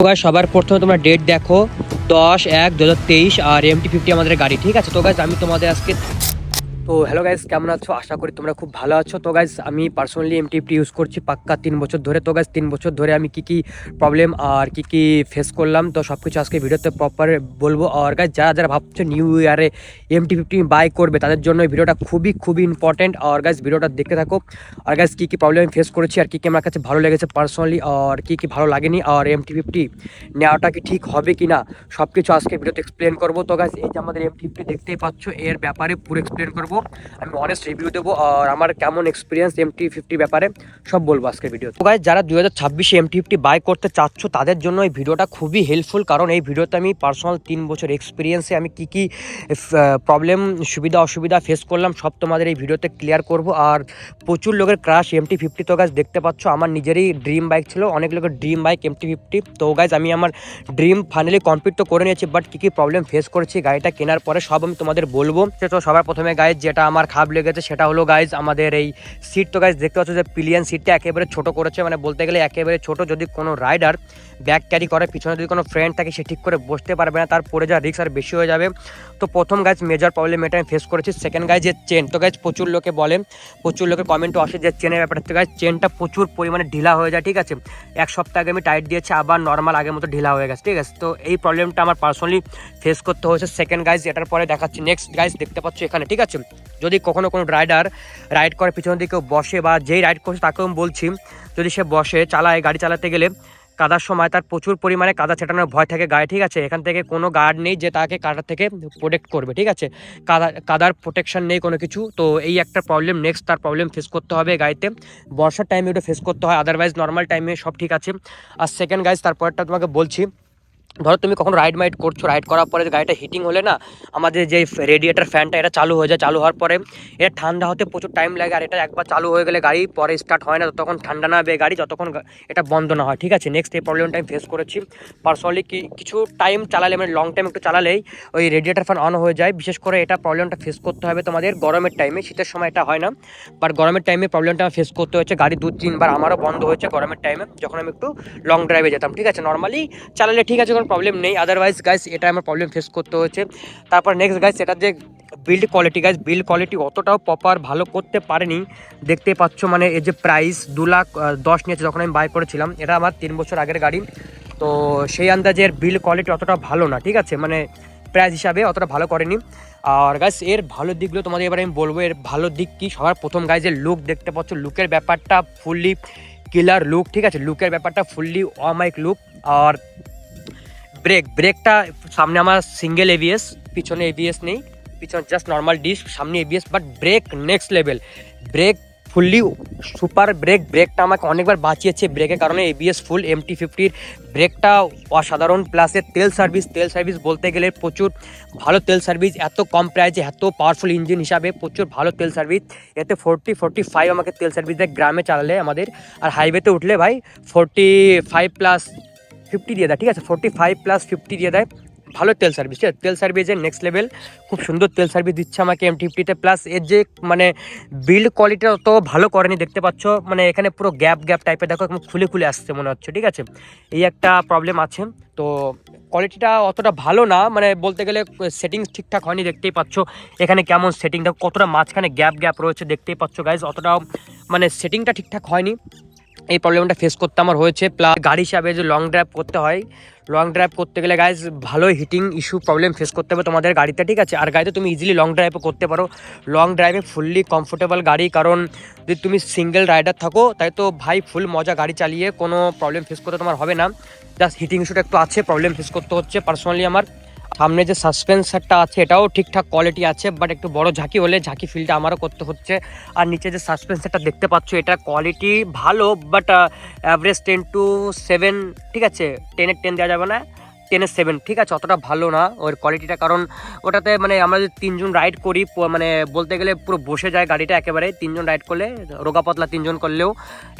তো গাইস সবার প্রথমে তোমরা ডেট দেখো 10-1-2023 আর MT-50 আমাদের গাড়ি, ঠিক আছে। তো গাইস আমি তোমাদের আজকে হ্যালো গাইস, কেমন আছো? আশা করি তোমরা খুব ভালো আছো। তো গাইস আমি পার্সোনালি MT-50 ইউজ করছি পাক্কা 3 বছর ধরে। তো গাইস 3 বছর ধরে আমি কি প্রবলেম আর কি ফেস করলাম তো সব কিছু আজকে ভিডিওতে প্রপার বলবো। আর গাইস যারা যারা ভাবছো নিউ ইয়ারে MT-50 বাই করবে তাদের জন্য এই ভিডিওটা খুবই ইম্পর্টেন্ট। আর গাইস ভিডিওটা দেখতে থাকো। আর গাইস কি প্রবলেম আমি ফেস করেছি আর কি আমার কাছে ভালো লেগেছে পার্সোনালি আর কি ভালো লাগেনি, আর MT-50 নেওয়াটা কি ঠিক হবে কি না সব কিছু আজকে ভিডিওতে এক্সপ্লেন করবো। তো গাইস এই যে আমাদের MT-50 দেখতেই পাচ্ছ, এর ব্যাপারে পুরো এক্সপ্লেন করবো, আমি অনেস্ট রিভিউ দেবো আর আমার কেমন এক্সপিরিয়েন্স MT-50 ব্যাপারে সব বলবো আজকের ভিডিও। তো গাইস যারা 2026 MT-50 বাই করতে চাচ্ছ তাদের জন্য এই ভিডিওটা খুবই হেল্পফুল, কারণ এই ভিডিওতে আমি পার্সোনাল 3 বছর এক্সপিরিয়েন্সে আমি কি প্রবলেম সুবিধা অসুবিধা ফেস করলাম সব তোমাদের এই ভিডিওতে ক্লিয়ার করব। আর প্রচুর লোকের ক্রাশ MT-50। তো গাইস দেখতে পাচ্ছ আমার নিজেরই ড্রিম বাইক ছিল, অনেক লোকের ড্রিম বাইক MT-50। তো গাইস আমি আমার ড্রিম ফাইনালি কমপ্লিট তো করে নিয়েছি, বাট কি প্রবলেম ফেস করেছি গাড়িটা কেনার পরে সব আমি তোমাদের বলবো। তো সবার প্রথমে গাইস যেটা আমার খারাপ লেগেছে সেটা হলো গাইজ আমাদের এই সিট। তো গাইজ দেখতে পাচ্ছ যে পিলিয়ন সিটটা একেবারে ছোট করেছে, মানে বলতে গেলে একেবারে ছোট। যদি কোনো রাইডার ব্যাগ ক্যারি করে পিছনে যদি কোনো ফ্রেন্ড থাকে সে ঠিক করে বসতে পারবে না, তার পরে যা রিস্ক আর বেশি হয়ে যাবে। তো প্রথম গাইজ মেজর প্রবলেম এটা আমি ফেস করেছি। সেকেন্ড গাইজ যে চেন, তো গাইজ প্রচুর লোকে বলে, প্রচুর লোকের কমেন্টও আসে যে চেনের ব্যাপারটা থেকে গাইজ চেনটা প্রচুর পরিমাণে ঢিলা হয়ে যায়, ঠিক আছে। এক সপ্তাহ আগে আমি টাইট দিয়েছি, আবার নর্মাল আগের মতো ঢিলা হয়ে গেছে, ঠিক আছে। তো এই প্রবলেমটা আমার পার্সোনালি ফেস করতে হয়েছে। সেকেন্ড গাইজ এটার পরে দেখাচ্ছি নেক্সট গাইজ দেখতে পাচ্ছ এখানে, ঠিক আছে। যদি কখনো কোনো রাইডার রাইড করে পিছনের দিকেও বসে বা যেই রাইড করছে তাকেও বলছি, যদি সে বসে চালায় গাড়ি চালাতে গেলে কাদার সময় তার প্রচুর পরিমাণে কাদা ছেটানোর ভয় থাকে গায়ে, ঠিক আছে। এখান থেকে কোনো গার্ড নেই যে তাকে কাদার থেকে প্রোটেক্ট করবে, ঠিক আছে। কাদার প্রোটেকশন নেই কোনো কিছু। তো এই একটা প্রবলেম, নেক্সট তার প্রবলেম ফেস করতে হবে গাড়িতে। বর্ষার টাইমে ওটা ফেস করতে হয়, আদারওয়াইজ নর্মাল টাইমে সব ঠিক আছে। আর সেকেন্ড গাইজ তারপরটা তোমাকে বলছি, ধরো তুমি কখনো রাইড করছো, রাইড করার পরে গাড়িটা হিটিং হলে না আমাদের যে রেডিয়েটার ফ্যানটা এটা চালু হয়ে যায়, চালু হওয়ার পরে এটা ঠান্ডা হতে প্রচুর টাইম লাগে। আর এটা একবার চালু হয়ে গেলে গাড়ি পরে স্টার্ট হয় না, ততক্ষণ ঠান্ডা না হবে গাড়ি যতক্ষণ এটা বন্ধ না হয়, ঠিক আছে। নেক্সট এই প্রবলেমটা আমি ফেস করেছি পার্সোনালি। কিছু টাইম চালালে মানে লং টাইম একটু চালালেই ওই রেডিয়েটার ফ্যান অন হয়ে যায়। বিশেষ করে এটা প্রবলেমটা ফেস করতে হবে তোমাদের গরমের টাইমে, শীতের সময় এটা হয় না, বাট গরমের টাইমে প্রবলেমটা ফেস করতে হচ্ছে। গাড়ি 2-3 বার আমারও বন্ধ হয়েছে গরমের টাইমে যখন আমি একটু লং ড্রাইভে যেতাম, ঠিক আছে। নর্মালি চালালে ঠিক আছে, কোনো প্রবলেম নেই, আদারওয়াইজ গাইস এটা আমার প্রবলেম ফেস করতে হয়েছে। তারপর নেক্সট গাইস এটা যে build quality, guys build quality অতটাও প্রপার ভালো করতে পারেনি, দেখতে পাচ্ছ। মানে এই যে প্রাইস 2,10,000 নিয়েছে যখন আমি বাই করেছিলাম, এটা আমার 3 বছর আগের গাড়ি। তো সেই আন্দাজে এর বিল্ড কোয়ালিটি অতটা ভালো না, ঠিক আছে, মানে প্রাইস হিসাবে অতটা ভালো করেনি। আর গাইস এর ভালো দিকগুলো তোমাদের এবার আমি বলবো। এর ভালো দিক কি, সবার প্রথম গাইস এর লুক দেখতে পাচ্ছ, লুকের ব্যাপারটা ফুললি কিলার লুক, ঠিক আছে। লুকের ব্যাপারটা ফুললি অমাইক লুক। আর ব্রেকটা সামনে আমার সিঙ্গেল এবিএস, পিছনে এবিএস নেই, পিছনে জাস্ট নর্মাল ডিস্ক, সামনে ABS, but brake next level. Brake fully super ব্রেকটা আমাকে অনেকবার বাঁচিয়েছে ব্রেকের কারণে। এবিএস ফুল MT-50-র ব্রেকটা অসাধারণ। প্লাসের তেল সার্ভিস বলতে গেলে প্রচুর ভালো তেল সার্ভিস, এত কম প্রাইসে এত পাওয়ারফুল ইঞ্জিন হিসাবে প্রচুর ভালো তেল সার্ভিস। এতে 40-45 আমাকে তেল সার্ভিস দেয় গ্রামে চালালে আমাদের, আর হাইওয়েতে উঠলে ভাই 45+50 দিয়ে দেয়, ঠিক আছে। 45+50 দিয়ে দেয়, ভালো তেল সার্ভিস, ঠিক আছে। তেল সার্ভিসের নেক্সট লেভেল, খুব সুন্দর তেল সার্ভিস দিচ্ছে আমাকে MT-50-তে। প্লাস এর যে মানে বিল্ড কোয়ালিটিটা অত ভালো করেনি, দেখতে পাচ্ছ মানে এখানে পুরো গ্যাপ টাইপের, দেখো এখন খুলে আসছে মনে হচ্ছে, ঠিক আছে। এই একটা প্রবলেম আছে। তো কোয়ালিটিটা অতটা ভালো না, মানে বলতে গেলে সেটিংস ঠিকঠাক হয়নি, দেখতেই পাচ্ছ এখানে কেমন সেটিং, দেখো কতটা মাঝখানে গ্যাপ রয়েছে, দেখতেই পাচ্ছ গাইজ। অতটাও মানে সেটিংটা ঠিকঠাক হয়নি, এই প্রবলেমটা ফেস করতে আমার হয়েছে। প্লাস গাড়ি হিসাবে যে লং ড্রাইভ করতে হয়, লং ড্রাইভ করতে গেলে গাইজ ভালোই হিটিং ইস্যু প্রবলেম ফেস করতে হবে তোমাদের গাড়িতে, ঠিক আছে। আর গাড়িতে তুমি ইজিলি লং ড্রাইভও করতে পারো, লং ড্রাইভে ফুললি কমফোর্টেবল গাড়ি। কারণ যদি তুমি সিঙ্গেল রাইডার থাকো তাই তো ভাই ফুল মজা, গাড়ি চালিয়ে কোনো প্রবলেম ফেস করতে তোমার হবে না। জাস্ট হিটিং ইস্যুটা একটু আছে, প্রবলেম ফেস করতে হচ্ছে পার্সোনালি আমার। সামনে যে সাসপেন্সারটা আছে এটাও ঠিকঠাক কোয়ালিটি আছে, বাট একটু বড় ঝাঁকি হলে ঝাঁকি ফিলটা আমারও করতে হচ্ছে। আর নিচে যে সাসপেন্সারটা দেখতে পাচ্ছ এটা কোয়ালিটি ভালো, বাট অ্যাভারেজ 10 to 7, ঠিক আছে। 10-এর 10 দেওয়া যাবে না, 10-7, ঠিক আছে, অতটা ভালো না ওর কোয়ালিটিটা, কারণ ওটাতে মানে আমরা যদি 3 জন রাইড করি মানে বলতে গেলে পুরো বসে যায় গাড়িটা একেবারে। 3 জন রাইড করলে, রোগা পাতলা 3 জন করলেও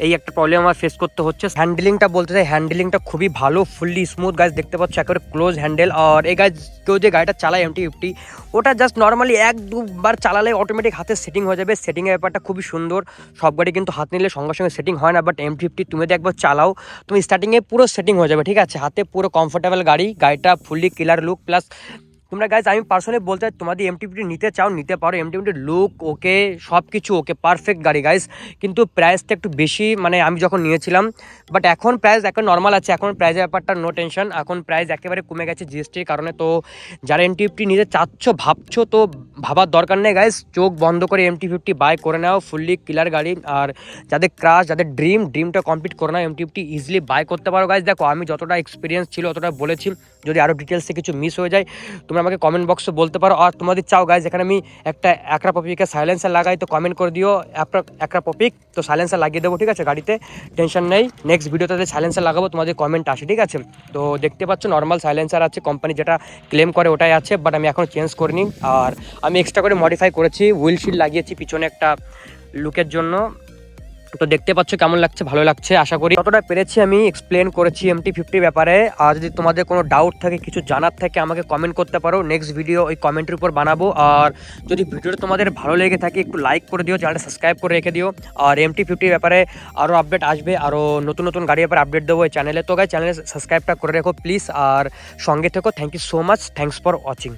এই একটা প্রবলেম আমার ফেস করতে হচ্ছে। হ্যান্ডেলিংটা বলতে চাই, হ্যান্ডেলিংটা খুবই ভালো, ফুললি স্মুথ গাইজ, দেখতে পাচ্ছ একেবারে ক্লোজ হ্যান্ডেল। আর এই গাইজ কেউ যে গাড়িটা চালায় MT-50, ওটা জাস্ট নর্মালি 1-2 বার চালালে অটোমেটিক হাতে সেটিং হয়ে যাবে। সেটিংয়ের ব্যাপারটা খুবই সুন্দর। সব গাড়ি কিন্তু হাত নিলে সঙ্গে সঙ্গে সেটিং হয় না, বাট MT-50 তুমি যদি একবার চালাও, তুমি স্টার্টিংয়ে পুরো সেটিং হয়ে যাবে, ঠিক আছে, হাতে পুরো কমফোর্টেবল গাড়িটা ফুললি কিলার লুক। প্লাস তোমরা গাইজ আমি পার্সোনালি বলতে চাই, তোমাদের MT-50 নিতে চাও নিতে পারো। MT-50 লুক ওকে, সব কিছু ওকে, পারফেক্ট গাড়ি গাইজ, কিন্তু প্রাইসটা একটু বেশি মানে আমি যখন নিয়েছিলাম। বাট এখন প্রাইস এখন নর্মাল আছে, এখন প্রাইসের ব্যাপারটা নো টেনশন, এখন প্রাইস একেবারে কমে গেছে জিএসটির কারণে। তো যারা MT-50 নিতে ভাবছো তো ভাবার দরকার নেই গাইজ, চোখ বন্ধ করে MT-50 বাই করে নাও, ফুললি কিলার গাড়ি। আর যাদের ক্রাশ, যাদের ড্রিমটা কমপ্লিট করে নাও, MT-50 ইজিলি বাই করতে পারো গাইজ। দেখো আমি যতটা এক্সপিরিয়েন্স ছিল অতটা বলেছি, যদি আরও ডিটেলসে কিছু মিস হয়ে যায় তোমরা আমাকে কমেন্ট বক্সে বলতে পারো। আর তোমাদের চাও গাইজ এখানে আমি একটা একরা পপিকে সাইলেন্সার লাগাই, তো কমেন্ট করে দিও একরা পপিক, তো সাইলেন্সার লাগিয়ে দেবো, ঠিক আছে গাড়িতে, টেনশন নেই। নেক্সট ভিডিওতে সাইলেন্সার লাগাবো, তোমাদের কমেন্ট আসে, ঠিক আছে। তো দেখতে পাচ্ছ নর্মাল সাইলেন্সার আছে, কোম্পানি যেটা ক্লেম করে ওটাই আছে, বাট আমি এখন চেঞ্জ করিনি। আর আমি এক্সট্রা করে মডিফাই করেছি, হুইল শিল্ড লাগিয়েছি পিছনে একটা লুকের জন্য। তো দেখতে পাচ্ছ কেমন লাগছে, ভালো লাগছে আশা করি। যতটা পেরেছি আমি এক্সপ্লেন করেছি MT-50 ব্যাপারে। আর যদি তোমাদের কোনো ডাউট থাকে, কিছু জানার থাকে, আমাকে কমেন্ট করতে পারো, নেক্সট ভিডিও ওই কমেন্টের উপর বানাবো। আর যদি ভিডিওটা তোমাদের ভালো লেগে থাকে একটু লাইক করে দিও, চ্যানেলটা সাবস্ক্রাইব করে রেখে দিও। আর MT-50 ব্যাপারে আরও আপডেট আসবে, আরও নতুন গাড়ির ব্যাপারে আপডেট দেবো এই চ্যানেলে। তো গাইস চ্যানেলে সাবস্ক্রাইবটা করে রেখো প্লিজ, আর সঙ্গে থেকো। Thank you so much, thanks for watching.